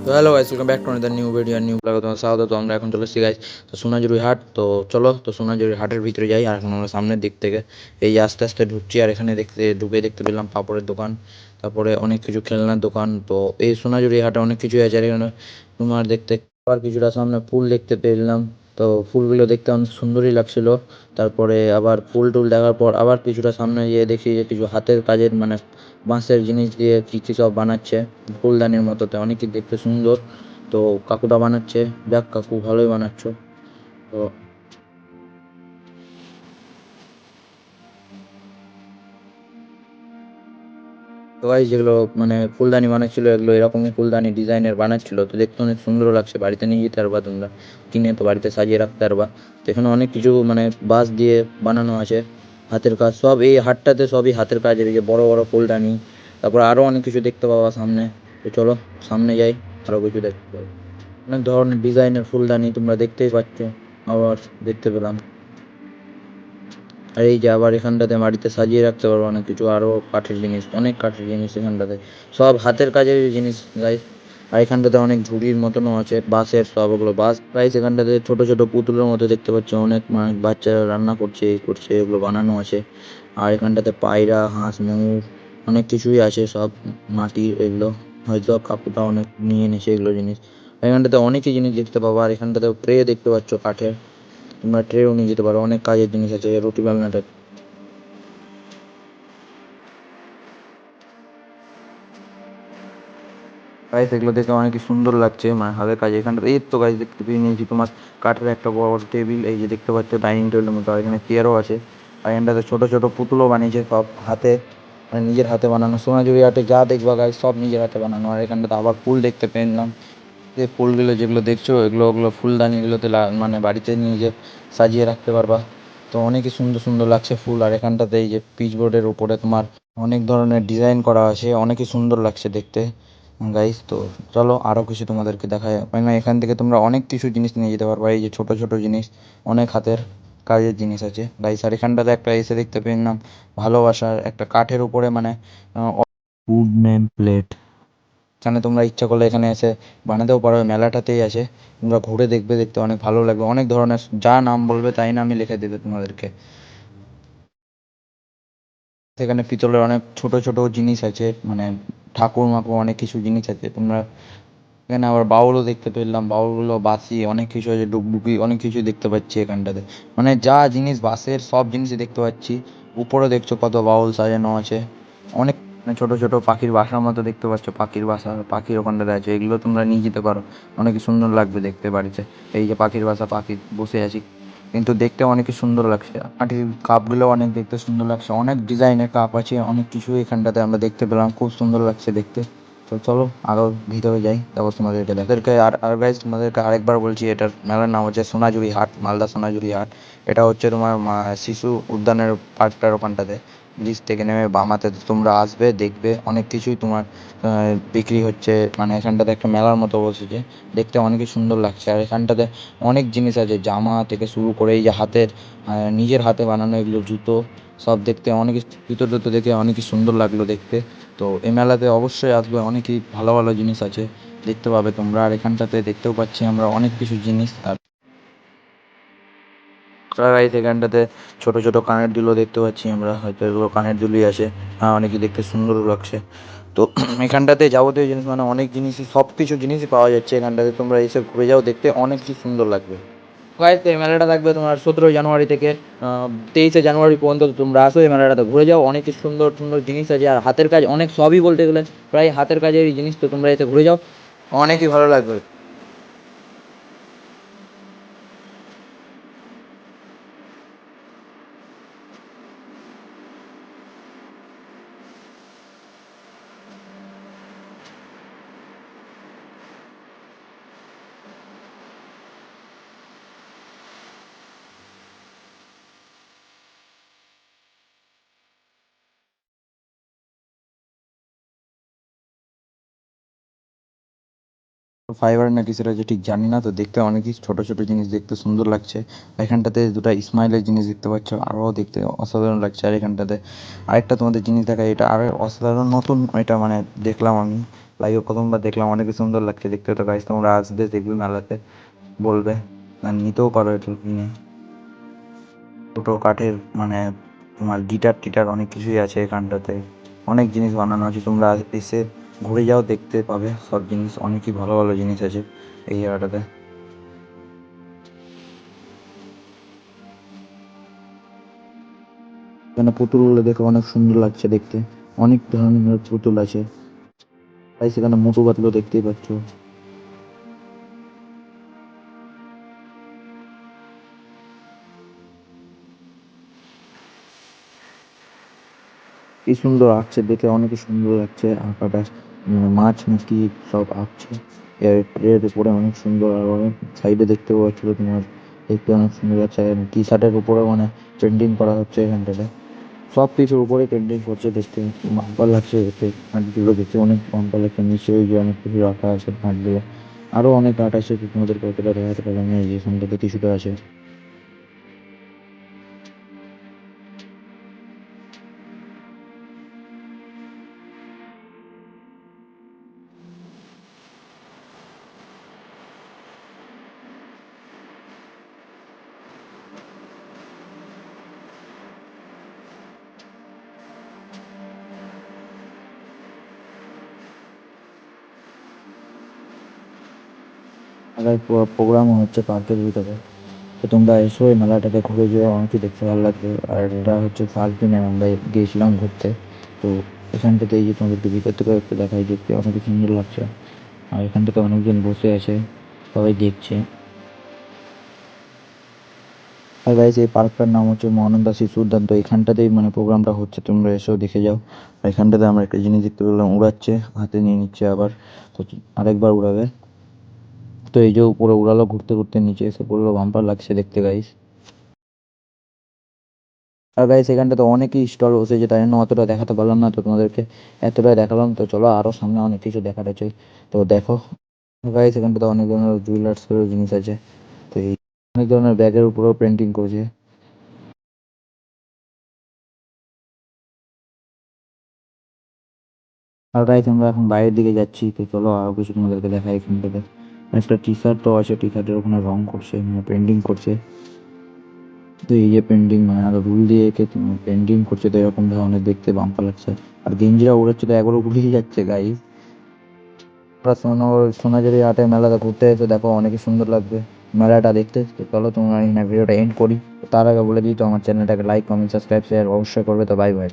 তো hello guys, welcome back to another new video new ব্লগে তোমার স্বাগত। তো আমরা এখন চলে এসেছি গাইস তো সোনাঝুরি হাট। তো চলো তো সোনাঝুরি হাটের ভিতরে যাই। আর এখন আমরা সামনের দিক থেকে এই যে আস্তে আস্তে ঢুকছি। আর এখানে দেখতে পেলাম পাপড়ের দোকান, তারপরে অনেক কিছু খেলনার দোকান। তো এই সোনাঝুরি হাটে অনেক কিছু আছে। আর এখানে তোমার দেখতে আর কিছুটা সামনে ফুল দেখতে পেলাম। তো ফুলগুলো দেখতে অনেক সুন্দরই লাগছিল। তারপরে আবার ফুল টুল দেখার পর আবার কিছুটা সামনে গিয়ে দেখি যে কিছু হাতের কাজের মানে বাঁশের জিনিস দিয়ে কী কী সব বানাচ্ছে ফুলদানির মতোতে, অনেকই দেখতে সুন্দর। তো কাকুটা বানাচ্ছে, যাক কাকু ভালোই বানাচ্ছ। তো সবাই যেগুলো মানে ফুলদানি বানাচ্ছিল এগুলো এরকমই ফুলদানি ডিজাইনের বানাচ্ছিল। তো দেখতে অনেক সুন্দর লাগছে, বাড়িতে নিয়ে যেতে পারবা তোমরা, কিনে তো বাড়িতে সাজিয়ে রাখতে পারবা। তো এখানে অনেক কিছু মানে বাঁশ দিয়ে বানানো আছে, হাতের কাজ সব। এই হাটটাতে সবই হাতের কাজের, এই যে বড় বড় ফুলদানি, তারপর আরও অনেক কিছু দেখতে পাবা সামনে। তো চলো সামনে যাই, আরও কিছু দেখতে পাবো। অনেক ধরনের ডিজাইনের ফুলদানি তোমরা দেখতেই পাচ্ছ, আবার দেখতে পেলাম। আর এই যে আবার এখানটাতে বাড়িতে সাজিয়ে রাখতে পারবো অনেক কিছু, আরও কাঠের জিনিস, অনেক কাঠের জিনিস এখানটাতে, সব হাতের কাজের জিনিস গাইস। আর এখানটাতে অনেক ঝুড়ির মতনও আছে বাঁশের, সব ওগুলো বাঁশ গাইস। এখানটাতে ছোট ছোট পুতুলের মতো দেখতে পাচ্ছ, অনেক মানে বাচ্চারা রান্না করছে এই করছে, এগুলো বানানো আছে। আর এখানটাতে পায়রা, হাঁস, মুরগ অনেক কিছুই আছে, সব মাটির এগুলো। হয়তো কাকুটা অনেক নিয়ে এনেছে এগুলো জিনিস। এখানটাতে অনেকই জিনিস দেখতে পাবো। আর এখানটাতে ট্রে দেখতে পাচ্ছ কাঠের, তোমরা ট্রেও নিয়ে যেতে পারো, অনেক কাজের জিনিস আছে, রুটি বালনাটা। গাইস এগুলো দেখে অনেকই সুন্দর লাগছে, মানে হাতের কাজ। এখানটা এই তো গাইস দেখতে পেয়ে নিয়েছি তোমার কাঠের একটা বড় বড় টেবিল, এই যে দেখতে পাচ্ছ ডাইনিং টেবিলের মতো। আর এখানে চেয়ারও আছে। আর এখানটাতে ছোটো ছোটো পুতুলও বানিয়েছে, সব হাতে মানে নিজের হাতে বানানো। সোনাঝুরি হাটে যা দেখবা গাইস সব নিজের হাতে বানানো। আর এখানটাতে আবার ফুল দেখতে পেলাম, যে ফুলগুলো যেগুলো দেখছো এগুলো ওগুলো ফুলদানিগুলোতে মানে বাড়িতে নিয়ে যে সাজিয়ে রাখতে পারবা। তো অনেকই সুন্দর সুন্দর লাগছে ফুল। আর এখানটাতে এই যে পিচ বোর্ডের উপরে তোমার অনেক ধরনের ডিজাইন করা আছে, অনেকই সুন্দর লাগছে দেখতে গাইস। তো চলো আরও কিছু তোমাদেরকে দেখায়, মানে এখান থেকে তোমরা অনেক কিছু জিনিস নিয়ে যেতে পারবা। এই যে ছোটো ছোটো জিনিস, অনেক হাতের কাজের জিনিস আছে গাইস। আর এখানটাতে একটা এসে দেখতে পেলাম ভালোবাসার একটা কাঠের উপরে মানে ফুড নেম প্লেট। এখানে তোমরা ইচ্ছা করলে এখানে এসে বানাতেও পারো, মেলাটাতেই আছে। তোমরা ঘুরে দেখবে, দেখতে অনেক ভালো লাগবে। অনেক ধরনের যা নাম বলবে তাই নামই লিখে দেবে তোমাদেরকে। সেখানে পিতলের অনেক ছোট ছোট জিনিস আছে, মানে ঠাকুর মাকুর অনেক কিছু জিনিস আছে তোমরা। এখানে আবার বাউলও দেখতে পেলাম, বাউলগুলো বাঁশি অনেক কিছু আছে, ডুগডুগি অনেক কিছু দেখতে পাচ্ছি এখানটাতে। মানে যা জিনিস বাঁশের সব জিনিসই দেখতে পাচ্ছি। উপরে দেখছো কত বাউল সাজানো আছে, অনেক মানে ছোট ছোট পাখির বাসার মতো দেখতে পাচ্ছ, পাখির বাসা পাখির ওখানটাতে আছে। এগুলো তোমরা নিয়ে যেতে পারো, অনেক সুন্দর লাগবে দেখতে বাড়িতে। এই যে পাখির বাসা, পাখি বসে আছি, কিন্তু দেখতে অনেক সুন্দর লাগছে। মাটির কাপগুলো অনেক দেখতে সুন্দর লাগছে, অনেক ডিজাইনের কাপ আছে, অনেক কিছু এখানটাতে আমরা দেখতে পেলাম, খুব সুন্দর লাগছে দেখতে। তো চলো আরও ভিতরে যাই, তারপর তোমাদেরকে তাদেরকে আর গাইজ তোমাদেরকে আরেকবার বলছি, এটার মেলার নাম হচ্ছে সোনাঝুরি হাট, মালদা সোনাঝুরি হাট। এটা হচ্ছে তোমার শিশু উদ্যানের পার্কটার ওখানটাতে। ব্রিজ থেকে নেমে বামাতে তোমরা আসবে, দেখবে অনেক কিছুই তোমার বিক্রি হচ্ছে। মানে এখানটাতে একটা মেলার মতো বসেছে, দেখতে অনেকই সুন্দর লাগছে। আর এখানটাতে অনেক জিনিস আছে, জামা থেকে শুরু করে এই যে হাতের নিজের হাতে বানানো এগুলো জুতো, সব দেখতে অনেক জুতো টুতো দেখে অনেকই সুন্দর লাগলো দেখতে। তো এই মেলাতে অবশ্যই আসবে, অনেকই ভালো ভালো জিনিস আছে দেখতে পাবে তোমরা। আর এখানটাতে দেখতেও পাচ্ছি আমরা অনেক কিছু জিনিস। আর গাইস এখানটাতে ছোট ছোট কানের দুলও দেখতে পাচ্ছি আমরা, হয়তো এগুলো কানের দুলই আছে। হ্যাঁ অনেকই দেখতে সুন্দরও লাগছে। তো এখানটাতে যাবতীয় জিনিস মানে অনেক জিনিসই, সব কিছু জিনিসই পাওয়া যাচ্ছে এখানটাতে। তোমরা এসে ঘুরে যাও, দেখতে অনেক কিছু সুন্দর লাগবে গাইস। এই মেলাটা থাকবে তোমার 17ই জানুয়ারি থেকে 23শে জানুয়ারি পর্যন্ত। তোমরা আসো এই মেলাটাতে ঘুরে যাও, অনেক কিছু সুন্দর সুন্দর জিনিস আছে। আর হাতের কাজ অনেক, সবই বলতে গেলে প্রায় হাতের কাজেরই জিনিস। তো তোমরা এসে ঘুরে যাও, অনেকই ভালো লাগবে। 5 না কিসের আছে ঠিক জানি না। তো দেখতে অনেকই ছোট ছোট জিনিস দেখতে সুন্দর লাগছে। এখানটাতে দুটো স্মাইলের জিনিস দেখতে পাচ্ছ, আরও দেখতে অসাধারণ লাগছে। আর এখানটাতে আরেকটা তোমাদের জিনিস দেখা, এটা আরও অসাধারণ নতুন, এটা মানে দেখলাম আমি। লাইভে প্রথমবার দেখলাম, অনেকই সুন্দর লাগছে দেখতে। তো গাইস তোমরা আসবে, দেখবে মেলাতে, বলবে, আর নিতেও পারো এটা কিনে। ছোটো কাঠের মানে তোমার গিটার টিটার অনেক কিছুই আছে এখানটাতে, অনেক জিনিস বানানো আছে। তোমরা এসে ঘুরে যাও, দেখতে পাবে সব জিনিস, অনেকই ভালো ভালো জিনিস আছে এই জায়গাটাতে। এখানে পুতুলগুলো দেখে অনেক সুন্দর লাগছে দেখতে, অনেক ধরনের পুতুল আছে। তাই সেখানে মোটু পাতলু দেখতেই পাচ্ছ। কি সুন্দর আঁকছে দেখে, অনেক সুন্দর লাগছে আঁকাটা। মাছ নাকি সব আঁকছে এর এর উপরে, অনেক সুন্দর। আর অনেক সাইডে দেখতে পাচ্ছিল তোমার, দেখতে অনেক সুন্দর লাগছে। টি শার্টের উপরে মানে পেন্টিং করা হচ্ছে এখানটাতে, সব কিছুর উপরে পেন্টিং করছে, দেখতে বাম্পার লাগছে দেখতে। হাটগুলো দেখতে অনেক বাম্পার লাগছে, নিশ্চয়ই যে অনেক কিছু রাখা আছে হাটগুলো। আরো অনেক আর্ট আছে, তোমাদের কতটা দেখাতে পারলাম না, এই যে এখানটাতে কিছুটা আছে। মেলার প্রোগ্রাম হচ্ছে পার্কের ভিতরে। তো তোমরা এসো, এই মেলাটাকে ঘুরে যেও, আমাকে দেখতে ভালো লাগবে। আর এটা হচ্ছে ফার্স্ট দিনে আমরা গিয়েছিলাম ঘুরতে। তো এখানটাতে এই যে তোমাদেরকে ভিতর থেকে একটু দেখাই, দেখতে অনেক সুন্দর লাগছে। আর এখানটাতে অনেকজন বসে আছে, সবাই দেখছে। আর গাইস এই পার্কটার নাম হচ্ছে মহানন্দা শিশু উদ্যান। তো এখানটাতেই মানে প্রোগ্রামটা হচ্ছে, তোমরা এসেও দেখে যাও। আর এখানটাতে আমরা একটা জিনিস দেখতে পেলাম, উড়াচ্ছে, হাতে নিয়ে নিচ্ছে আবার। তো আরেকবার উড়াবে। তো এই যে উপরে উড়ালো, ঘুরতে ঘুরতে নিচে এসে পড়লো, বাম্পার লাগছে দেখতে গাইস। আর গাইস এখানটাতে অনেকই স্টল বসেছে, তাই জন্য অতটা দেখাতে পারলাম না তো তোমাদেরকে, এতটাই দেখালাম। তো চলো আরো সামনে অনেক কিছু দেখার আছে, তো দেখো। গাইস এখানটাতে অনেক ধরনের জুয়েলার্সেরও জিনিস আছে। তো এই অনেক ধরনের ব্যাগের উপরেও পেন্টিং করেছে। আর গাইস আমরা এখন বাইরের দিকে যাচ্ছি, তো চলো আরো কিছু তোমাদেরকে দেখাই এখানটাতে। একটা টি শার্ট তো আছে, টি শার্টের ওখানে রং করছে, মানে পেন্টিং করছে। তো এই যে পেন্টিং মানে আরো রুল দিয়ে এঁকে পেন্টিং করছে, তো এরকম ধরনের দেখতে বাম্পার লাগছে। আর গেঞ্জিরা উড়াচ্ছে, তো একবারও গুলিয়ে যাচ্ছে গাইস। আমরা সোনাঝুরি হাটে মেলাতে ঘুরতে এসে দেখো, অনেকই সুন্দর লাগবে মেলাটা দেখতে। তো চলো তোমরা এই ভিডিওটা এন্ড করি। তার আগে বলে দিই, তো আমার চ্যানেলটাকে লাইক কমেন্ট সাবস্ক্রাইব শেয়ার অবশ্যই করবে। তো বাই বাই।